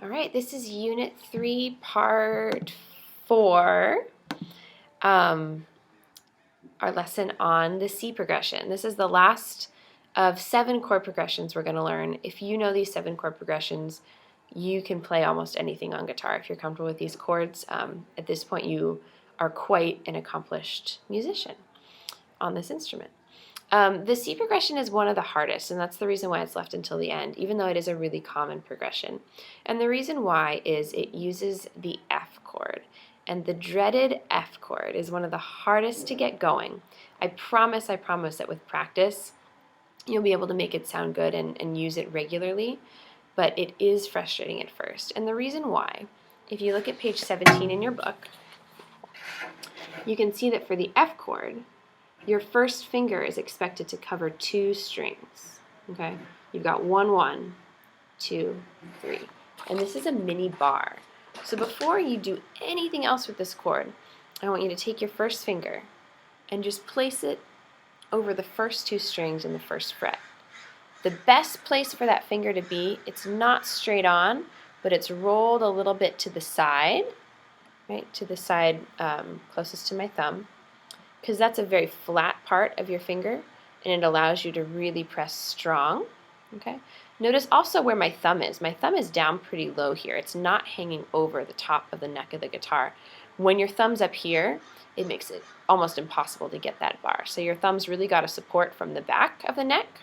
All right, this is Unit 3, Part 4, our lesson on the C progression. This is the last of 7 chord progressions we're going to learn. If you know these 7 chord progressions, you can play almost anything on guitar. If you're comfortable with these chords, at this point you are quite an accomplished musician on this instrument. The C progression is one of the hardest, and that's the reason why it's left until the end, even though it is a really common progression. And the reason why is it uses the F chord, and the dreaded F chord is one of the hardest to get going. I promise that with practice, you'll be able to make it sound good and use it regularly, but it is frustrating at first. And the reason why, if you look at page 17 in your book, you can see that for the F chord, your first finger is expected to cover 2 strings, okay? You've got 1, 1, 2, 3. And this is a mini bar. So before you do anything else with this chord, I want you to take your first finger and just place it over the first 2 strings in the first fret. The best place for that finger to be, it's not straight on, but it's rolled a little bit to the side, right? To the side closest to my thumb, because that's a very flat part of your finger, and it allows you to really press strong, okay? Notice also where my thumb is. My thumb is down pretty low here. It's not hanging over the top of the neck of the guitar. When your thumb's up here, it makes it almost impossible to get that bar. So your thumb's really got to support from the back of the neck,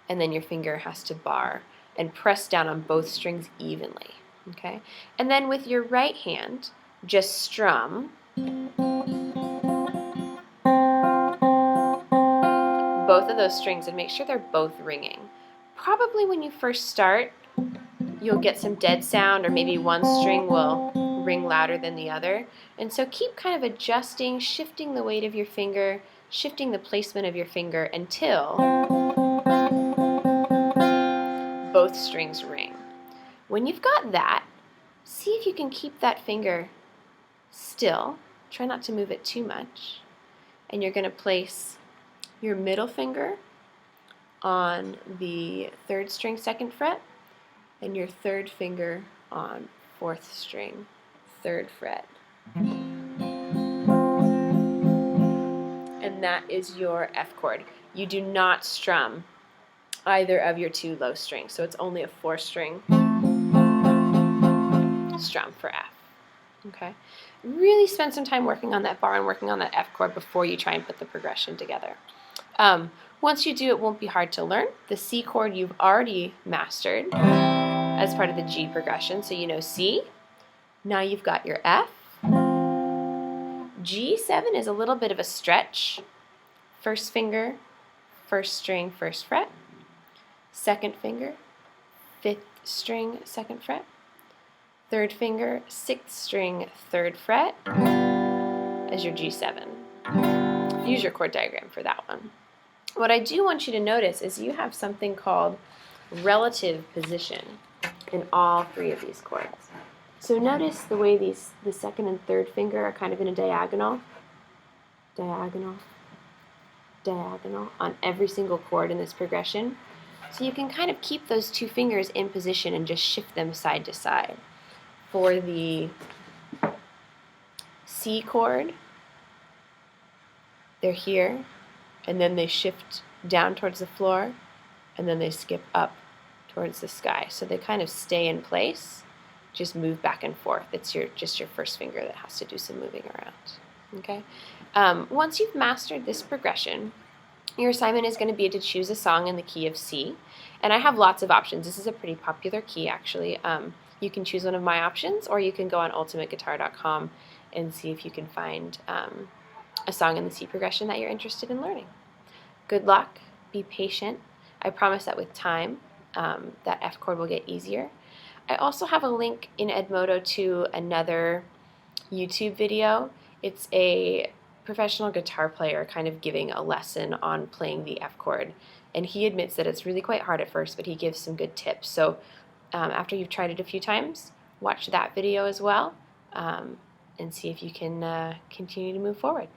and then your finger has to bar and press down on both strings evenly, okay? And then with your right hand, just strum both of those strings and make sure they're both ringing. Probably when you first start, you'll get some dead sound, or maybe one string will ring louder than the other. And so keep kind of adjusting, shifting the weight of your finger, shifting the placement of your finger until both strings ring. When you've got that, see if you can keep that finger still. Try not to move it too much. And you're going to place your middle finger on the 3rd string 2nd fret, and your 3rd finger on 4th string 3rd fret. And that is your F chord. You do not strum either of your 2 low strings, so it's only a 4-string strum for F. Okay? Really spend some time working on that bar and working on that F chord before you try and put the progression together. Once you do, it won't be hard to learn. The C chord you've already mastered as part of the G progression, so you know C. Now you've got your F. G7 is a little bit of a stretch. 1st finger, 1st string, 1st fret. 2nd finger, 5th string, 2nd fret. 3rd finger, 6th string, 3rd fret as your G7. Use your chord diagram for that one. What I do want you to notice is you have something called relative position in all 3 of these chords. So notice the way the 2nd and 3rd finger are kind of in a diagonal, diagonal, diagonal on every single chord in this progression. So you can kind of keep those 2 fingers in position and just shift them side to side. For the C chord, they're here, and then they shift down towards the floor, and then they skip up towards the sky. So they kind of stay in place, just move back and forth. It's just your 1st finger that has to do some moving around. Okay. Once you've mastered this progression, your assignment is going to be to choose a song in the key of C. And I have lots of options. This is a pretty popular key, actually. You can choose one of my options, or you can go on ultimateguitar.com and see if you can find a song in the C progression that you're interested in learning. Good luck. Be patient. I promise that with time, that F chord will get easier. I also have a link in Edmodo to another YouTube video. It's a professional guitar player kind of giving a lesson on playing the F chord. And he admits that it's really quite hard at first, but he gives some good tips. So after you've tried it a few times, watch that video as well, and see if you can continue to move forward.